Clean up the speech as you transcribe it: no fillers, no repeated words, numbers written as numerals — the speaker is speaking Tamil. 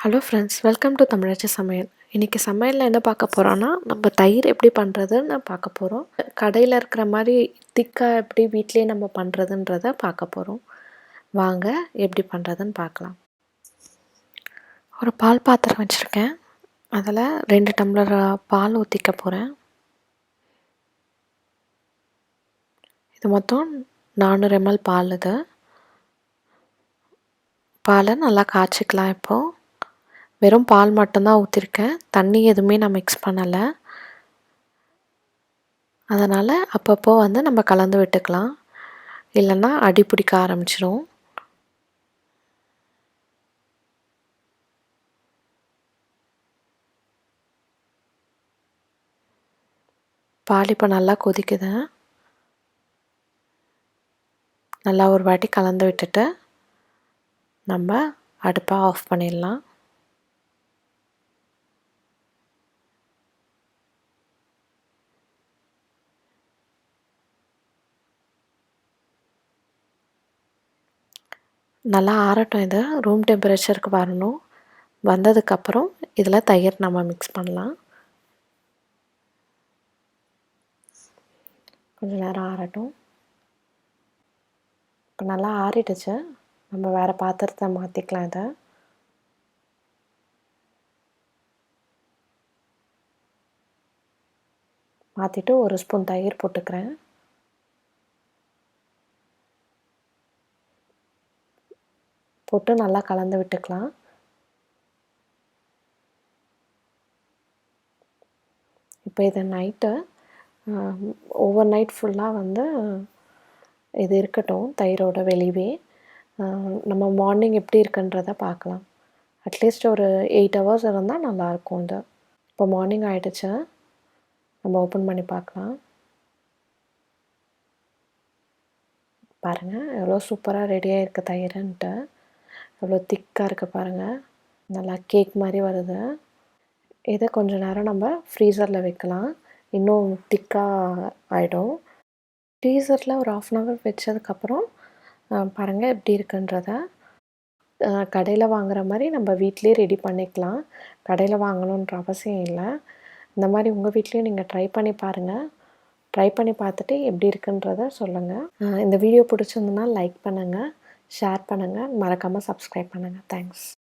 ஹலோ ஃப்ரெண்ட்ஸ், வெல்கம் டு தமிழாச்சி சமையல். இன்றைக்கி சமையலில் என்ன பார்க்க போகிறோன்னா, நம்ம தயிர் எப்படி பண்ணுறதுன்னு பார்க்க போகிறோம். கடையில் இருக்கிற மாதிரி திக்காக எப்படி வீட்டிலே நம்ம பண்ணுறதுன்றத பார்க்க போகிறோம். வாங்க எப்படி பண்ணுறதுன்னு பார்க்கலாம். ஒரு பால் பாத்திரம் வச்சுருக்கேன். அதில் 2 டம்ளர் பால் ஊற்றிக்க போகிறேன். இது மொத்தம் 400 ml பால். இது பாலை நல்லா காய்ச்சிக்கலாம். இப்போது வெறும் பால் மட்டும்தான் ஊற்றிருக்கேன், தண்ணி எதுவுமே நான் மிக்ஸ் பண்ணலை. அதனால் அப்பப்போ நம்ம கலந்து விட்டுக்கலாம், இல்லைன்னா அடி பிடிக்க ஆரம்பிச்சிடும். பால் இப்போ நல்லா கொதிக்குது. நல்லா ஒரு வாட்டி கலந்து விட்டுட்டு நம்ம அடுப்பை ஆஃப் பண்ணிடலாம். நல்லா ஆறட்டும். இது ரூம் டெம்பரேச்சருக்கு வரணும். வந்ததுக்கப்புறம் இதில் தயிர் நம்ம மிக்ஸ் பண்ணலாம். கொஞ்சம் நேரம் ஆறட்டும். இப்போ நல்லா ஆறிடுச்சு. நம்ம வேறு பாத்திரத்தை மாற்றிக்கலாம். இதை மாற்றிட்டு 1 ஸ்பூன் தயிர் போட்டுக்கிறேன். போட்டு நல்லா கலந்து விட்டுக்கலாம். இப்போ இதை நைட்டு ஓவர் நைட் ஃபுல்லாக இது இருக்கட்டும், தயிரோட வெளியே. நம்ம மார்னிங் எப்படி இருக்குன்றதை பார்க்கலாம். அட்லீஸ்ட் ஒரு 8 hours இருந்தால் நல்லாயிருக்கும். இது இப்போ மார்னிங் ஆகிடுச்சு. நம்ம ஓப்பன் பண்ணி பார்க்கலாம். பாருங்கள் எவ்வளோ சூப்பராக ரெடியாக இருக்குது தயிர்ன்ட்டு. எவ்வளோ திக்காக இருக்குது பாருங்கள். நல்லா கேக் மாதிரி வருது. இதை கொஞ்சம் நேரம் நம்ம ஃப்ரீசரில் வைக்கலாம், இன்னும் திக்காக ஆகிடும். ஃப்ரீசரில் ஒரு 1/2 hour வச்சதுக்கப்புறம் பாருங்கள் எப்படி இருக்குன்றத. கடையில் வாங்குகிற மாதிரி நம்ம வீட்டிலே ரெடி பண்ணிக்கலாம். கடையில் வாங்கணுன்ற அவசியம் இல்லை. இந்த மாதிரி உங்கள் வீட்லேயும் நீங்கள் ட்ரை பண்ணி பாருங்கள். ட்ரை பண்ணி பார்த்துட்டு எப்படி இருக்குன்றத சொல்லுங்கள். இந்த வீடியோ பிடிச்சிருந்ததுன்னா லைக் பண்ணுங்கள், ஷேர் பண்ணுங்கள், மறக்காமல் சப்ஸ்கிரைப் பண்ணுங்கள். தேங்க்ஸ்.